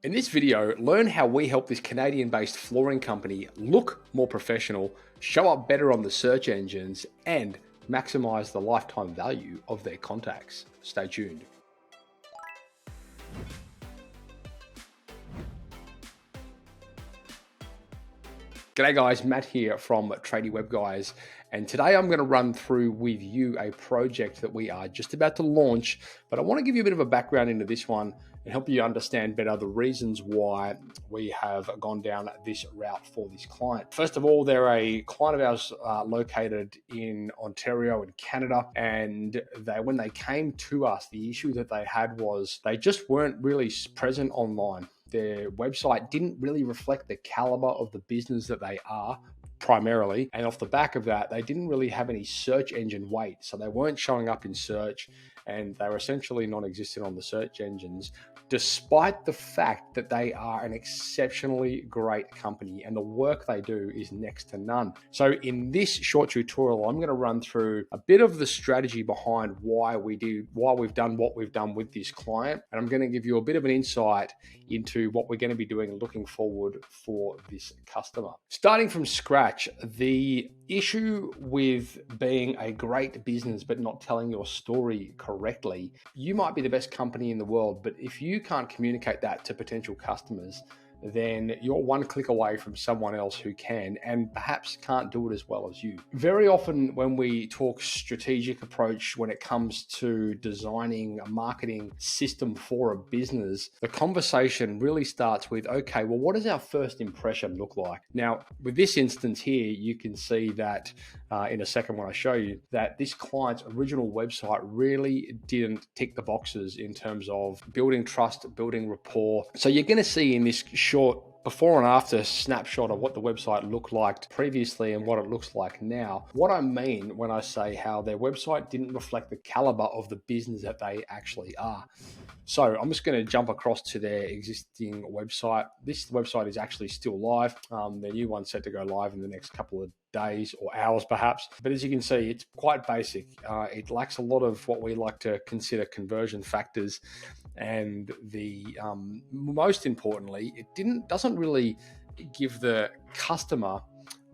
In this video, learn how we help this Canadian-based flooring company look more professional, show up better on the search engines, and maximize the lifetime value of their contacts. Stay tuned. G'day guys, Matt here from Tradie Web Guys, and today I'm going to run through with you a project that we are just about to launch, but I want to give you a bit of a background into this one and help you understand better the reasons why we have gone down this route for this client. First of all, they're a client of ours located in Ontario in Canada, and when they came to us, the issue that they had was they just weren't really present online. Their website didn't really reflect the caliber of the business that they are primarily. And off the back of that, they didn't really have any search engine weight. So they weren't showing up in search and they were essentially non-existent on the search engines, despite the fact that they are an exceptionally great company and the work they do is next to none. So in this short tutorial, I'm going to run through a bit of the strategy behind why we've done what we've done with this client. And I'm going to give you a bit of an insight into what we're going to be doing looking forward for this customer. Starting from scratch, the issue with being a great business but not telling your story correctly, you might be the best company in the world, but if you can't communicate that to potential customers, then you're one click away from someone else who can and perhaps can't do it as well as you. Very often when we talk strategic approach when it comes to designing a marketing system for a business, the conversation really starts with, okay, well, what does our first impression look like? Now, with this instance here, you can see that in a second when I show you that this client's original website really didn't tick the boxes in terms of building trust, building rapport. So you're going to see in this short before and after snapshot of what the website looked like previously and what it looks like now. What I mean when I say how their website didn't reflect the caliber of the business that they actually are. So I'm just going to jump across to their existing website. This website is actually still live. Their new one's set to go live in the next couple of days or hours perhaps. But as you can see, it's quite basic. It lacks a lot of what we like to consider conversion factors. And the most importantly, it doesn't really give the customer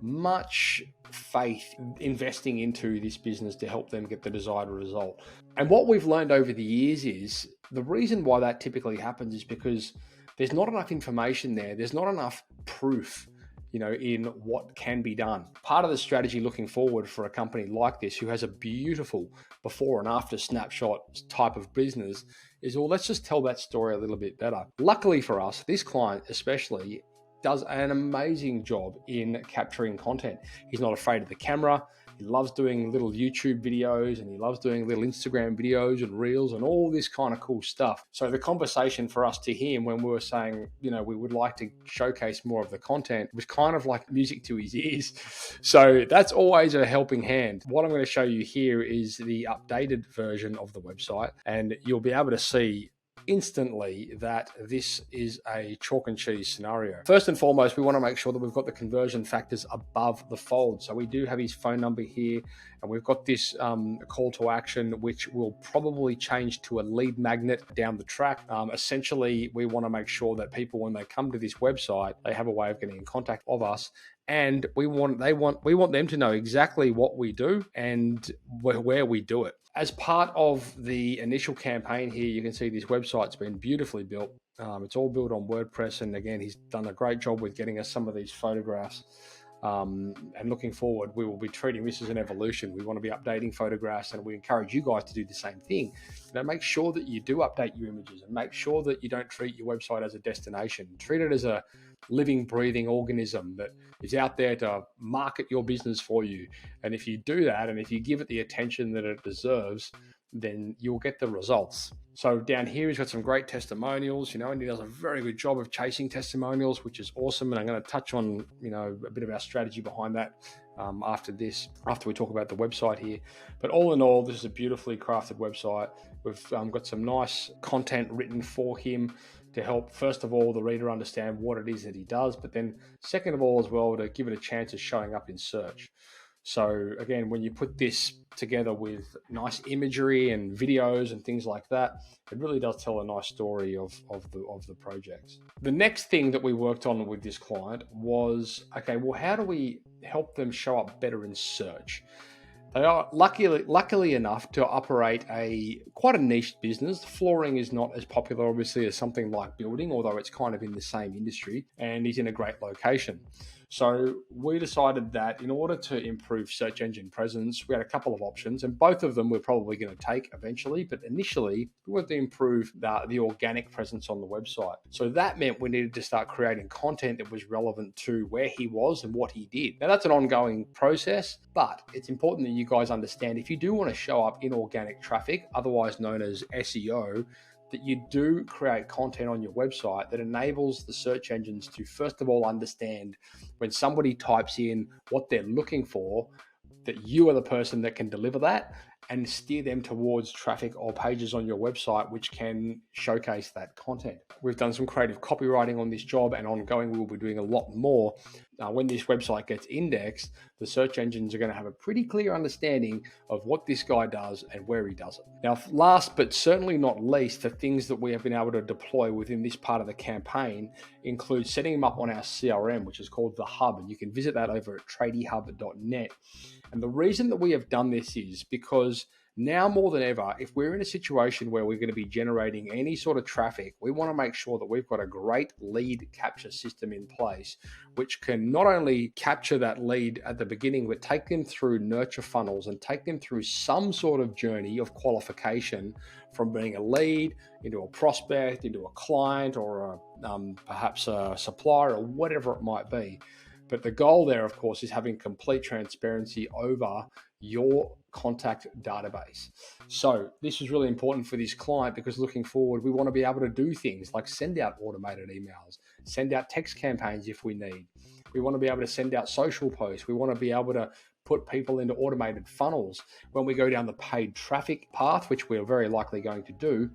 much faith investing into this business to help them get the desired result. And what we've learned over the years is the reason why that typically happens is because there's not enough information there. There's not enough proof, in what can be done. Part of the strategy looking forward for a company like this who has a beautiful before and after snapshot type of business is, well, let's just tell that story a little bit better. Luckily for us, this client especially does an amazing job in capturing content. He's not afraid of the camera. He loves doing little YouTube videos and he loves doing little Instagram videos and reels and all this kind of cool stuff. So the conversation for us to him when we were saying, we would like to showcase more of the content was kind of like music to his ears. So that's always a helping hand. What I'm going to show you here is the updated version of the website, and you'll be able to see instantly that this is a chalk and cheese scenario. First and foremost, we want to make sure that we've got the conversion factors above the fold. So we do have his phone number here, and we've got this call to action, which will probably change to a lead magnet down the track. Essentially, we want to make sure that people, when they come to this website, they have a way of getting in contact with us. And we want them to know exactly what we do and where we do it. As part of the initial campaign here, you can see this website's been beautifully built. It's all built on WordPress. And again, he's done a great job with getting us some of these photographs. And looking forward, we will be treating this as an evolution. We want to be updating photographs, and we encourage you guys to do the same thing. Make sure that you do update your images and make sure that you don't treat your website as a destination. Treat it as a living, breathing organism that is out there to market your business for you. And if you do that, and if you give it the attention that it deserves, then you'll get the results. So down here, he's got some great testimonials, and he does a very good job of chasing testimonials, which is awesome. And I'm going to touch on, a bit of our strategy behind that after we talk about the website here. But all in all, this is a beautifully crafted website. We've got some nice content written for him to help, first of all, the reader understand what it is that he does, but then second of all as well, to give it a chance of showing up in search. So again, when you put this together with nice imagery and videos and things like that, it really does tell a nice story of the projects. The next thing that we worked on with this client was, okay, well, how do we help them show up better in search? They are luckily enough to operate quite a niche business. Flooring is not as popular, obviously, as something like building, although it's kind of in the same industry, and he's in a great location. So we decided that in order to improve search engine presence, we had a couple of options, and both of them we're probably going to take eventually. But initially, we wanted to improve the organic presence on the website. So that meant we needed to start creating content that was relevant to where he was and what he did. Now, that's an ongoing process, but it's important that you guys understand if you do want to show up in organic traffic, otherwise known as SEO, that you do create content on your website that enables the search engines to, first of all, understand when somebody types in what they're looking for, that you are the person that can deliver that and steer them towards traffic or pages on your website which can showcase that content. We've done some creative copywriting on this job, and ongoing we'll be doing a lot more. When this website gets indexed, the search engines are going to have a pretty clear understanding of what this guy does and where he does it. Now, last but certainly not least, the things that we have been able to deploy within this part of the campaign include setting them up on our CRM, which is called The Hub, and you can visit that over at tradiehub.net. And the reason that we have done this is because now more than ever, if we're in a situation where we're going to be generating any sort of traffic, we want to make sure that we've got a great lead capture system in place, which can not only capture that lead at the beginning, but take them through nurture funnels and take them through some sort of journey of qualification from being a lead into a prospect, into a client, or perhaps a supplier, or whatever it might be. But the goal there, of course, is having complete transparency over your contact database. So this is really important for this client because looking forward, we want to be able to do things like send out automated emails, send out text campaigns if we need. We want to be able to send out social posts. We want to be able to put people into automated funnels. When we go down the paid traffic path, which we're very likely going to do,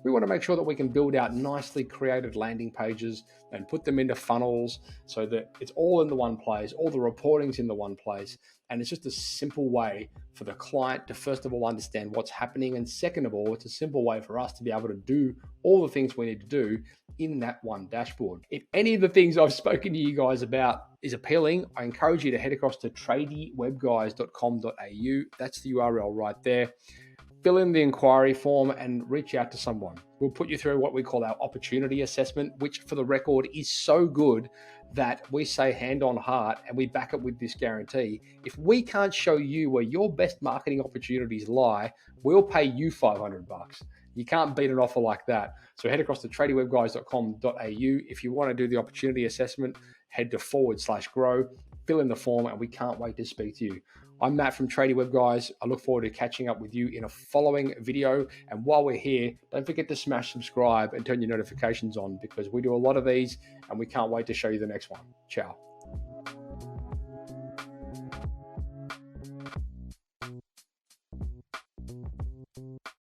we want to make sure that we can build out nicely created landing pages and put them into funnels so that it's all in the one place, all the reporting's in the one place. And it's just a simple way for the client to, first of all, understand what's happening. And second of all, it's a simple way for us to be able to do all the things we need to do in that one dashboard. If any of the things I've spoken to you guys about is appealing, I encourage you to head across to tradiewebguys.com.au. That's the URL right there. Fill in the inquiry form and reach out to someone. We'll put you through what we call our opportunity assessment, which for the record is so good that we say hand on heart and we back it with this guarantee. If we can't show you where your best marketing opportunities lie, we'll pay you $500. You can't beat an offer like that. So head across to tradiewebguys.com.au. If you want to do the opportunity assessment, head to /grow, fill in the form, and we can't wait to speak to you. I'm Matt from Tradie Web Guys. I look forward to catching up with you in a following video. And while we're here, don't forget to smash subscribe and turn your notifications on because we do a lot of these and we can't wait to show you the next one. Ciao.